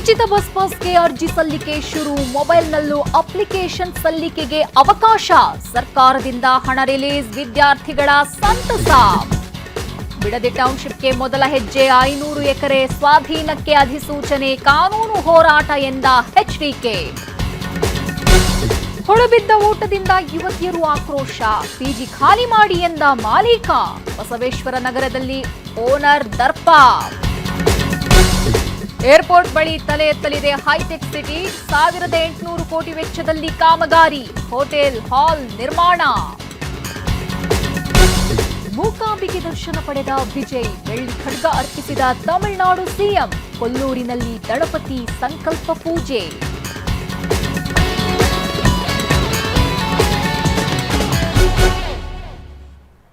ಉಚಿತ ಬಸ್ ಪಾಸ್ಗೆ ಅರ್ಜಿ ಸಲ್ಲಿಕೆ ಶುರು. ಮೊಬೈಲ್ನಲ್ಲೂ ಅಪ್ಲಿಕೇಶನ್ ಸಲ್ಲಿಕೆಗೆ ಅವಕಾಶ. ಸರ್ಕಾರದಿಂದ ಹಣ ರಿಲೀಸ್. ವಿದ್ಯಾರ್ಥಿಗಳ ಸಂತಸ. ಬಿಡದಿ ಟೌನ್ಶಿಪ್ಗೆ ಮೊದಲ ಹೆಜ್ಜೆ. 500 ಎಕರೆ ಸ್ವಾಧೀನಕ್ಕೆ ಅಧಿಸೂಚನೆ. ಕಾನೂನು ಹೋರಾಟ ಎಂದ ಎಚ್ಡಿಕೆ. ಹೊಳಬಿದ್ದ ಊಟದಿಂದ ಯುವತಿಯರು ಆಕ್ರೋಶ. ಪಿಜಿ ಖಾಲಿ ಮಾಡಿ ಎಂದ ಮಾಲೀಕ. ಬಸವೇಶ್ವರ ನಗರದಲ್ಲಿ ಓನರ್ ದರ್ಪ. ಏರ್ಪೋರ್ಟ್ ಬಳಿ ತಲೆ ಎತ್ತಲಿದೆ ಹೈಟೆಕ್ ಸಿಟಿ. 1800 ಕೋಟಿ ವೆಚ್ಚದಲ್ಲಿ ಕಾಮಗಾರಿ. ಹೋಟೆಲ್ ಹಾಲ್ ನಿರ್ಮಾಣ. ಮೂಕಾಂಬಿಕೆ ದರ್ಶನ ಪಡೆದ ವಿಜಯ್. ಬೆಳ್ಳಿ ಖಡ್ಗ ಅರ್ಪಿಸಿದ ತಮಿಳುನಾಡು ಸಿಎಂ. ಕೊಲ್ಲೂರಿನಲ್ಲಿ ಗಣಪತಿ ಸಂಕಲ್ಪ ಪೂಜೆ.